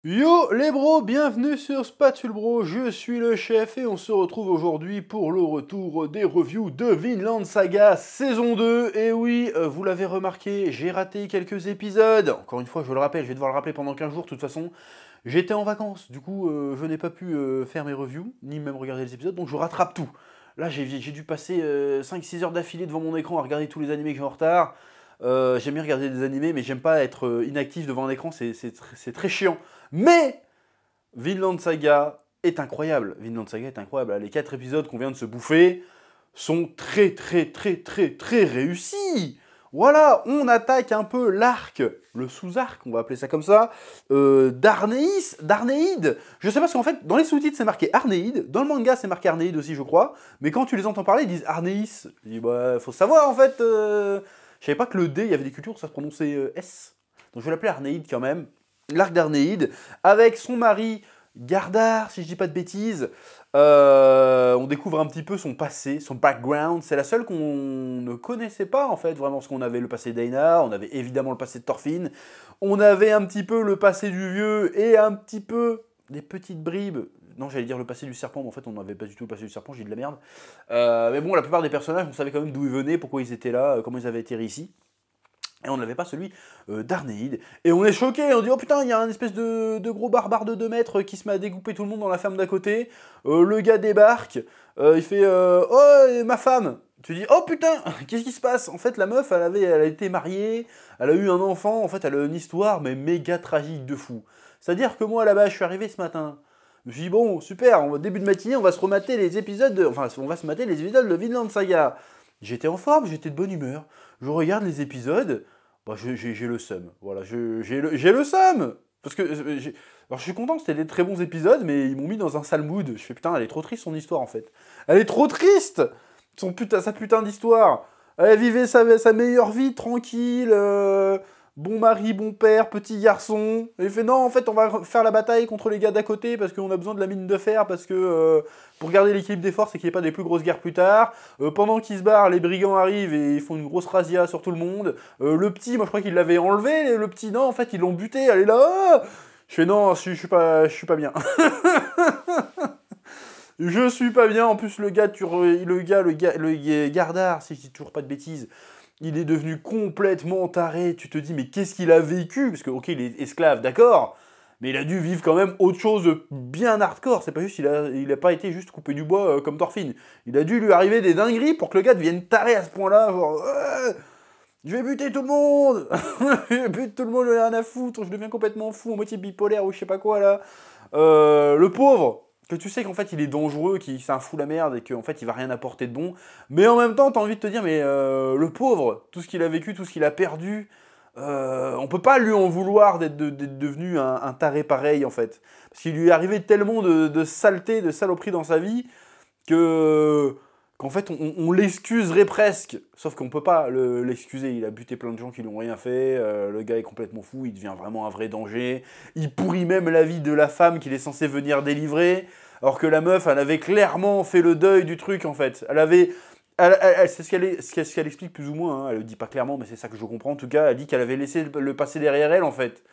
Yo les bros, bienvenue sur Spatule Bro, je suis le chef et on se retrouve aujourd'hui pour le retour des reviews de Vinland Saga saison 2. Et oui, vous l'avez remarqué, j'ai raté quelques épisodes. Encore une fois, je le rappelle, je vais devoir le rappeler pendant 15 jours, de toute façon. J'étais en vacances, du coup je n'ai pas pu faire mes reviews, ni même regarder les épisodes, donc je rattrape tout. Là j'ai dû passer 5-6 heures d'affilée devant mon écran à regarder tous les animés que j'ai en retard. J'aime bien regarder des animés, mais j'aime pas être inactif devant un écran, c'est très chiant. Mais Vinland Saga est incroyable. Vinland Saga est incroyable. Les 4 épisodes qu'on vient de se bouffer sont très réussis. Voilà, on attaque un peu l'arc, le sous-arc, on va appeler ça comme ça, d'Arnéide. Je sais pas, parce qu'en fait, dans les sous-titres, c'est marqué Arnéide. Dans le manga, c'est marqué Arnéide aussi, je crois. Mais quand tu les entends parler, ils disent Arnéis. Je dis, bah, faut savoir, en fait. Je savais pas que le D, il y avait des cultures où ça se prononçait S. Donc je vais l'appeler Arnéide quand même. L'arc d'Arnéide, avec son mari Gardar, si je dis pas de bêtises. On découvre un petit peu son passé, son background. C'est la seule qu'on ne connaissait pas en fait, vraiment, parce qu'on avait le passé d'Einar, on avait évidemment le passé de Thorfinn, on avait un petit peu le passé du vieux et un petit peu des petites bribes. Non, j'allais dire le passé du serpent, mais en fait, on n'avait pas du tout le passé du serpent, j'ai dit de la merde. Mais bon, la plupart des personnages, on savait quand même d'où ils venaient, pourquoi ils étaient là, comment ils avaient atterri ici. Et on n'avait pas celui d'Arnéide. Et on est choqué, on dit oh putain, il y a un espèce de gros barbare de 2 mètres qui se met à découper tout le monde dans la ferme d'à côté. Le gars débarque, il fait oh ma femme. Tu dis oh putain, qu'est-ce qui se passe? En fait, la meuf, elle a été mariée, elle a eu un enfant, en fait, elle a une histoire, mais méga tragique de fou. C'est-à-dire que moi, là-bas, je suis arrivé ce matin. Je me suis dit bon, super, début de matinée, on va se remater les épisodes enfin, on va se mater les épisodes de Vinland Saga. J'étais en forme, j'étais de bonne humeur. Je regarde les épisodes, bah, j'ai le seum. Voilà, j'ai le seum. Parce que alors je suis content, c'était des très bons épisodes, mais ils m'ont mis dans un sale mood. Je fais putain, elle est trop triste son histoire en fait. Elle est trop triste, sa putain d'histoire. Elle vivait sa meilleure vie tranquille, bon mari, bon père, petit garçon. Et il fait non, en fait, on va faire la bataille contre les gars d'à côté parce qu'on a besoin de la mine de fer, parce que pour garder l'équilibre des forces et qu'il n'y ait pas des plus grosses guerres plus tard. Pendant qu'ils se barrent, les brigands arrivent et ils font une grosse razzia sur tout le monde. Le petit, moi je crois qu'il l'avait enlevé, le petit, non, en fait, ils l'ont buté, elle est là. Ah je fais non, je suis pas bien. Je suis pas bien. En plus, le Gardard, si je dis toujours pas de bêtises, il est devenu complètement taré. Tu te dis, mais qu'est-ce qu'il a vécu? Parce que, ok, il est esclave, d'accord, mais il a dû vivre quand même autre chose de bien hardcore. C'est pas juste, il a pas été juste coupé du bois comme Thorfinn. Il a dû lui arriver des dingueries pour que le gars devienne taré à ce point-là. Genre, je vais buter tout le monde. Je bute tout le monde, j'en ai rien à foutre. Je deviens complètement fou, en moitié bipolaire ou je sais pas quoi là. Le pauvre, que tu sais qu'en fait il est dangereux, qu'il c'est un fou la merde et qu'en fait il va rien apporter de bon. Mais en même temps, t'as envie de te dire, mais le pauvre, tout ce qu'il a vécu, tout ce qu'il a perdu, on peut pas lui en vouloir d'être devenu un taré pareil en fait. Parce qu'il lui est arrivé tellement de saleté, de saloperie dans sa vie que qu'en fait on l'excuserait presque. Sauf qu'on peut pas l'excuser. Il a buté plein de gens qui lui ont rien fait. Le gars est complètement fou. Il devient vraiment un vrai danger. Il pourrit même la vie de la femme qu'il est censé venir délivrer. Alors que la meuf, elle avait clairement fait le deuil du truc en fait. C'est ce qu'elle explique plus ou moins. Hein. Elle le dit pas clairement, mais c'est ça que je comprends. En tout cas, elle dit qu'elle avait laissé le passé derrière elle en fait.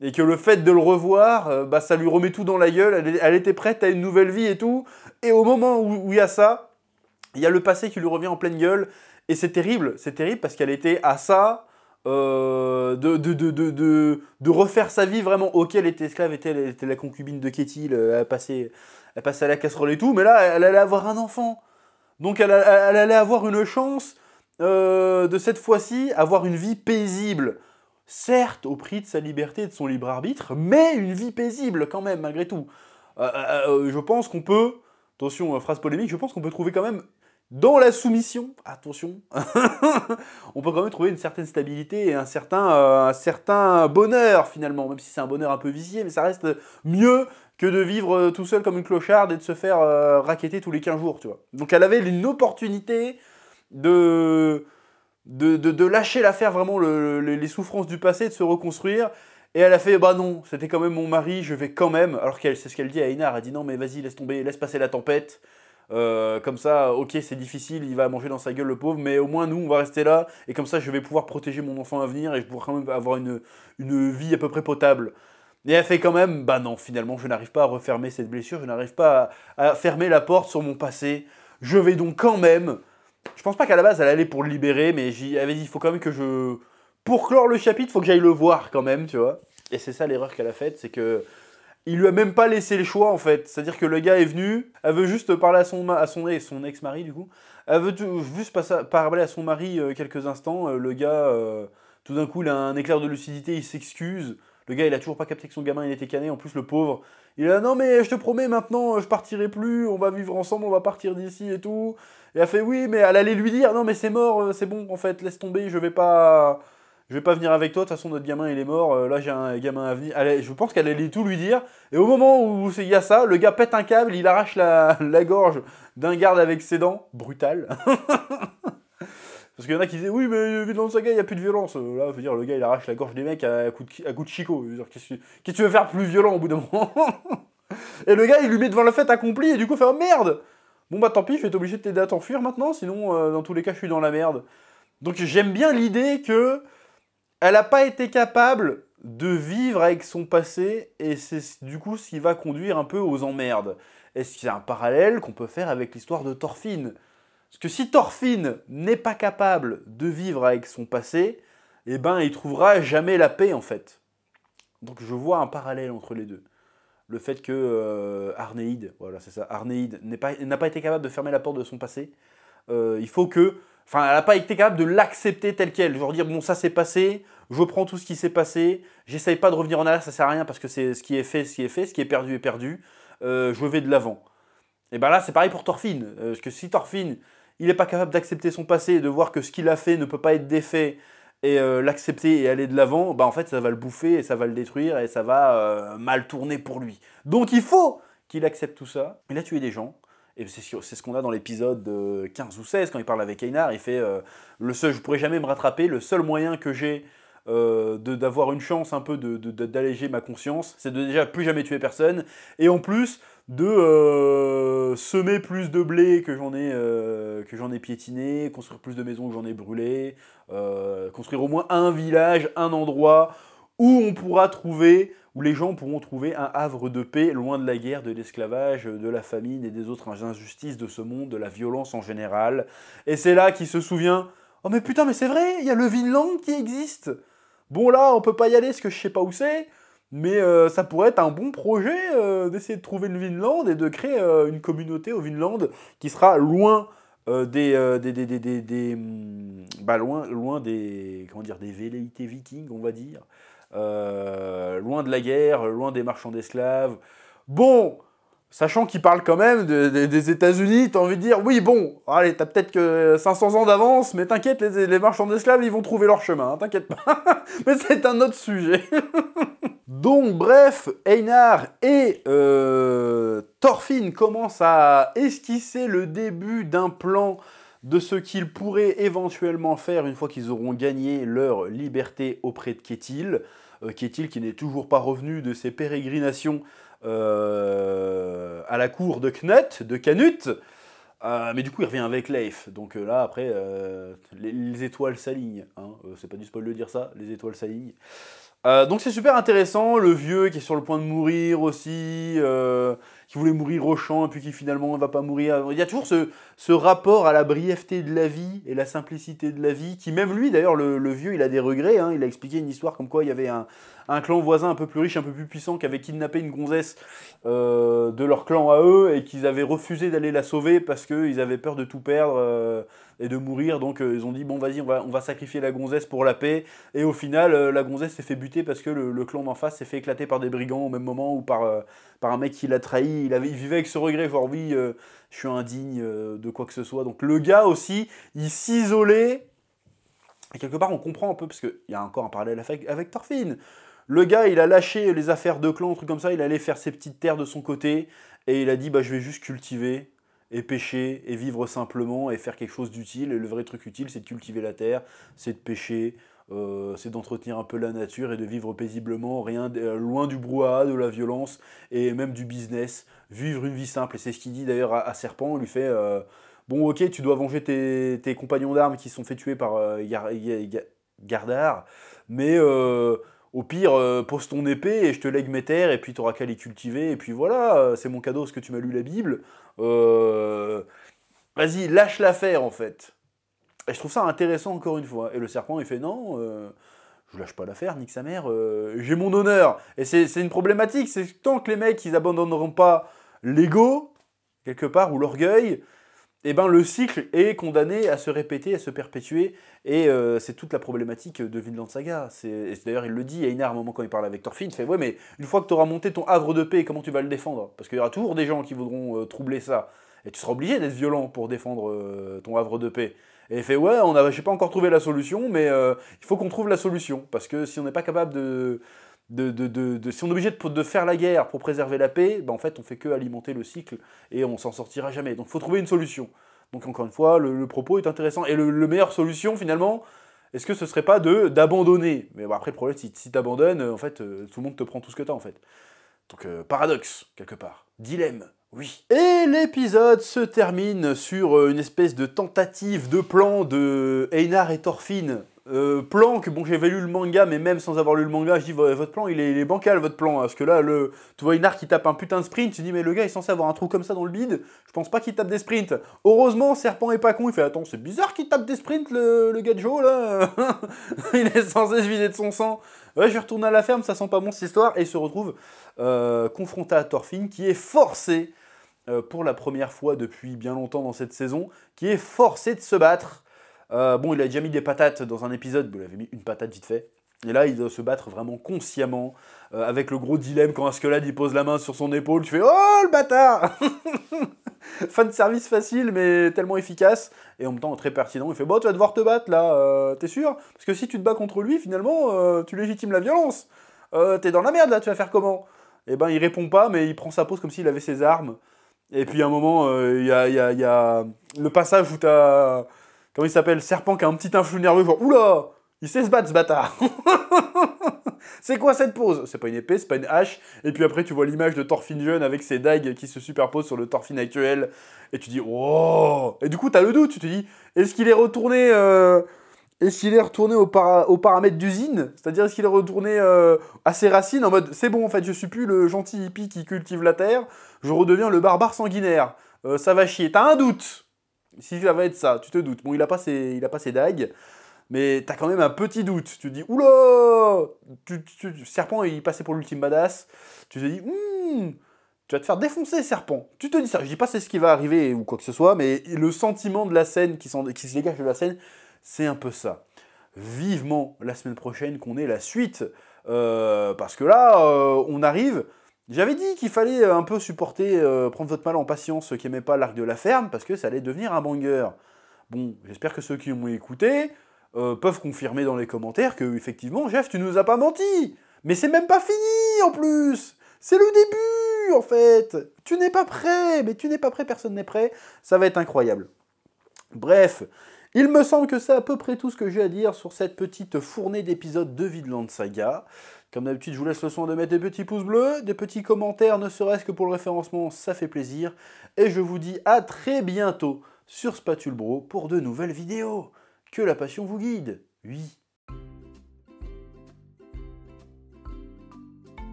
Et que le fait de le revoir, bah, ça lui remet tout dans la gueule. Elle était prête à une nouvelle vie et tout. Et au moment où il y a ça, il y a le passé qui lui revient en pleine gueule. Et c'est terrible parce qu'elle était à ça de refaire sa vie vraiment. Ok, elle était esclave, elle était la concubine de Kétil, elle passait à la casserole et tout. Mais là, elle allait avoir un enfant. Donc elle allait avoir une chance de cette fois-ci avoir une vie paisible. Certes, au prix de sa liberté et de son libre arbitre, mais une vie paisible quand même, malgré tout. Je pense qu'on peut, attention, phrase polémique, je pense qu'on peut trouver quand même dans la soumission, attention, on peut quand même trouver une certaine stabilité et un certain bonheur finalement, même si c'est un bonheur un peu vicié, mais ça reste mieux que de vivre tout seul comme une clocharde et de se faire racketter tous les 15 jours, tu vois. Donc elle avait une opportunité de, de lâcher l'affaire, vraiment les souffrances du passé, de se reconstruire. Et elle a fait, bah non, c'était quand même mon mari, je vais quand même. Alors qu'elle, c'est ce qu'elle dit à Einar, elle dit non mais vas-y, laisse tomber, laisse passer la tempête. Comme ça, ok, c'est difficile, il va manger dans sa gueule le pauvre, mais au moins nous, on va rester là, et comme ça, je vais pouvoir protéger mon enfant à venir, et je pourrai quand même avoir une vie à peu près potable. Et elle fait quand même, bah non, finalement, je n'arrive pas à refermer cette blessure, je n'arrive pas à fermer la porte sur mon passé. Je vais donc quand même... Je pense pas qu'à la base, elle allait pour le libérer, mais j'y avais dit, il faut quand même que je... Pour clore le chapitre, il faut que j'aille le voir quand même, tu vois. Et c'est ça l'erreur qu'elle a faite, c'est que... Il lui a même pas laissé le choix, en fait. C'est-à-dire que le gars est venu, elle veut juste parler à son ex-mari, du coup. Elle veut juste parler à son mari quelques instants. Le gars, tout d'un coup, il a un éclair de lucidité, il s'excuse. Le gars, il a toujours pas capté que son gamin, il était cané. En plus, le pauvre, il est là, non mais je te promets, maintenant, je partirai plus, on va vivre ensemble, on va partir d'ici et tout. Et elle fait, oui, mais elle allait lui dire, non mais c'est mort, c'est bon, en fait, laisse tomber, je vais pas venir avec toi, de toute façon notre gamin il est mort, là j'ai un gamin à venir. Je pense qu'elle allait tout lui dire. Et au moment où il y a ça, le gars pète un câble, il arrache la gorge d'un garde avec ses dents. Brutal. Parce qu'il y en a qui disaient, oui mais dans Saga il n'y a plus de violence. Là, je veux dire, le gars il arrache la gorge des mecs à coup de chicot. Je veux dire, qu'est-ce que tu veux faire plus violent au bout d'un moment? Et le gars il lui met devant le fait accompli et du coup il fait, oh merde. Bon bah tant pis, je vais être obligé de t'aider à t'enfuir maintenant, sinon dans tous les cas je suis dans la merde. Donc j'aime bien l'idée que elle n'a pas été capable de vivre avec son passé, et c'est du coup ce qui va conduire un peu aux emmerdes. Est-ce qu'il y a un parallèle qu'on peut faire avec l'histoire de Thorfinn? Parce que si Thorfinn n'est pas capable de vivre avec son passé, eh ben il trouvera jamais la paix en fait. Donc je vois un parallèle entre les deux. Le fait que Arnéide, voilà c'est ça, Arnéide n'a pas été capable de fermer la porte de son passé, il faut que... Enfin, elle n'a pas été capable de l'accepter tel quel. Genre dire, bon, ça s'est passé, je prends tout ce qui s'est passé, j'essaye pas de revenir en arrière, ça sert à rien parce que c'est ce qui est fait, ce qui est fait, ce qui est perdu est perdu, je vais de l'avant. Et ben là, c'est pareil pour Thorfinn. Parce que si Thorfinn, il n'est pas capable d'accepter son passé et de voir que ce qu'il a fait ne peut pas être défait et l'accepter et aller de l'avant, bah en fait, ça va le bouffer et ça va le détruire et ça va mal tourner pour lui. Donc il faut qu'il accepte tout ça. Il a tué des gens. Et c'est ce qu'on a dans l'épisode 15 ou 16, quand il parle avec Einar, il fait je ne pourrai jamais me rattraper, le seul moyen que j'ai d'avoir une chance un peu d'alléger ma conscience, c'est de déjà plus jamais tuer personne, et en plus de semer plus de blé que j'en ai piétiné, construire plus de maisons que j'en ai brûlées, construire au moins un village, un endroit où on pourra trouver, où les gens pourront trouver un havre de paix, loin de la guerre, de l'esclavage, de la famine et des autres injustices de ce monde, de la violence en général. Et c'est là qu'il se souvient, oh mais putain mais c'est vrai, il y a le Vinland qui existe. Bon là, on peut pas y aller parce que je sais pas où c'est, mais ça pourrait être un bon projet d'essayer de trouver le Vinland et de créer une communauté au Vinland qui sera loin loin des, comment dire, des velléités vikings, on va dire. Loin de la guerre, loin des marchands d'esclaves. Bon, sachant qu'il parle quand même des États-Unis, t'as envie de dire, oui, bon, allez, t'as peut-être que 500 ans d'avance, mais t'inquiète, les marchands d'esclaves, ils vont trouver leur chemin, hein, t'inquiète pas. Mais c'est un autre sujet. Donc, bref, Einar et Thorfinn commencent à esquisser le début d'un plan de ce qu'ils pourraient éventuellement faire une fois qu'ils auront gagné leur liberté auprès de Ketil. Ketil qui n'est toujours pas revenu de ses pérégrinations à la cour de Canute. Mais du coup, il revient avec Leif. Donc là, après, les étoiles s'alignent. Hein. C'est pas du spoil de dire ça, les étoiles s'alignent. Donc c'est super intéressant, le vieux qui est sur le point de mourir aussi, qui voulait mourir au champ et puis qui finalement ne va pas mourir. Il y a toujours ce rapport à la brièveté de la vie et la simplicité de la vie, qui même lui d'ailleurs, le vieux, il a des regrets, hein, il a expliqué une histoire comme quoi il y avait un clan voisin un peu plus riche, un peu plus puissant qui avait kidnappé une gonzesse de leur clan à eux et qu'ils avaient refusé d'aller la sauver parce qu'ils avaient peur de tout perdre et de mourir, donc ils ont dit bon vas-y on va sacrifier la gonzesse pour la paix, et au final la gonzesse s'est fait buter parce que le clan d'en face s'est fait éclater par des brigands au même moment, ou par un mec qui l'a trahi. Il vivait avec ce regret, genre oui je suis indigne de quoi que ce soit. Donc le gars aussi, il s'isolait, et quelque part on comprend un peu, parce qu'il y a encore un parallèle avec Thorfinn. Le gars, il a lâché les affaires de clan, un truc comme ça, il allait faire ses petites terres de son côté, et il a dit, bah je vais juste cultiver, et pêcher, et vivre simplement, et faire quelque chose d'utile. Et le vrai truc utile, c'est de cultiver la terre, c'est de pêcher, c'est d'entretenir un peu la nature, et de vivre paisiblement, loin du brouhaha, de la violence, et même du business, vivre une vie simple. Et c'est ce qu'il dit d'ailleurs à Serpent, il lui fait... bon ok, tu dois venger tes compagnons d'armes qui se sont fait tuer par Gardar, mais Au pire, pose ton épée et je te lègue mes terres, et puis t'auras qu'à les cultiver, et puis voilà, c'est mon cadeau parce que tu m'as lu la Bible. Vas-y, lâche l'affaire en fait. Et je trouve ça intéressant encore une fois. Et le serpent, il fait non, je lâche pas l'affaire, nique sa mère, j'ai mon honneur. Et c'est une problématique, c'est que tant que les mecs, ils abandonneront pas l'ego, quelque part, ou l'orgueil, eh ben le cycle est condamné à se répéter, à se perpétuer, et c'est toute la problématique de Vinland Saga. Et d'ailleurs, il le dit, Einar, à un moment, quand il parle avec Thorfinn, il fait « Ouais, mais une fois que tu auras monté ton havre de paix, comment tu vas le défendre ?» Parce qu'il y aura toujours des gens qui voudront troubler ça, et tu seras obligé d'être violent pour défendre ton havre de paix. Et il fait « Ouais, j'ai pas encore trouvé la solution, mais il faut qu'on trouve la solution, parce que si on n'est pas capable si on est obligé de faire la guerre pour préserver la paix, ben en fait on fait que alimenter le cycle et on s'en sortira jamais. Donc il faut trouver une solution. Donc encore une fois, le propos est intéressant. Et le meilleure solution finalement, est-ce que ce serait pas d'abandonner? Mais bon, après le problème, si t'abandonnes, en fait, tout le monde te prend tout ce que t'as en fait. Donc paradoxe, quelque part. Dilemme, oui. Et l'épisode se termine sur une espèce de tentative de plan de Einar et Thorfinn. Plan que, bon, j'avais lu le manga, mais même sans avoir lu le manga, je dis, votre plan, il est bancal, votre plan. Hein, parce que là, tu vois Einar qui tape un putain de sprint, tu dis, mais le gars est censé avoir un trou comme ça dans le bide, je pense pas qu'il tape des sprints. Heureusement, Serpent est pas con, il fait, attends, c'est bizarre qu'il tape des sprints, le gars de Joe, là. Il est censé se vider de son sang. Ouais, je vais retourner à la ferme, ça sent pas bon cette histoire, et il se retrouve confronté à Thorfinn, qui est forcé, pour la première fois depuis bien longtemps dans cette saison, qui est forcé de se battre. Bon, il a déjà mis des patates dans un épisode, il avait mis une patate vite fait. Et là, il doit se battre vraiment consciemment, avec le gros dilemme quand Askeladd il pose la main sur son épaule, tu fais « Oh, le bâtard !» Fan service facile, mais tellement efficace, et en même temps très pertinent. Il fait « Bon, tu vas devoir te battre, là, t'es sûr? Parce que si tu te bats contre lui, finalement, tu légitimes la violence. T'es dans la merde, là, tu vas faire comment ?» Et ben, il répond pas, mais il prend sa pose comme s'il avait ses armes. Et puis, à un moment, il y a le passage où t'as... Comment il s'appelle? Serpent qui a un petit influx nerveux, genre « Oula! Il sait se battre, ce bâtard !» C'est quoi cette pose? C'est pas une épée, c'est pas une hache. Et puis après, tu vois l'image de Thorfinn jeune avec ses dagues qui se superposent sur le Thorfinn actuel. Et tu dis « Oh !» Et du coup, t'as le doute. Tu te dis « Est-ce qu'il est retourné... aux paramètres d'usine? C'est-à-dire, est-ce qu'il est retourné à ses racines en mode « C'est bon, en fait, je suis plus le gentil hippie qui cultive la terre. Je redeviens le barbare sanguinaire. Ça va chier. » T'as un doute. Si ça va être ça, tu te doutes. Bon, il a pas ses dagues, mais t'as quand même un petit doute. Tu te dis, oula, Serpent, il passait pour l'ultime badass. Tu te dis, tu vas te faire défoncer, Serpent. Tu te dis ça. Je dis pas c'est ce qui va arriver ou quoi que ce soit, mais le sentiment de la scène qui se dégage de la scène, c'est un peu ça. Vivement la semaine prochaine qu'on ait la suite, parce que là, on arrive... J'avais dit qu'il fallait un peu supporter, prendre votre mal en patience, ceux qui n'aimaient pas l'arc de la ferme, parce que ça allait devenir un banger. Bon, j'espère que ceux qui m'ont écouté peuvent confirmer dans les commentaires que, effectivement, Jeff, tu nous as pas menti. Mais c'est même pas fini, en plus. C'est le début, en fait. Tu n'es pas prêt, mais tu n'es pas prêt, personne n'est prêt. Ça va être incroyable. Bref, il me semble que c'est à peu près tout ce que j'ai à dire sur cette petite fournée d'épisodes de Vinland Saga. Comme d'habitude, je vous laisse le soin de mettre des petits pouces bleus, des petits commentaires, ne serait-ce que pour le référencement, ça fait plaisir. Et je vous dis à très bientôt sur Spatule Bro pour de nouvelles vidéos. Que la passion vous guide. Oui.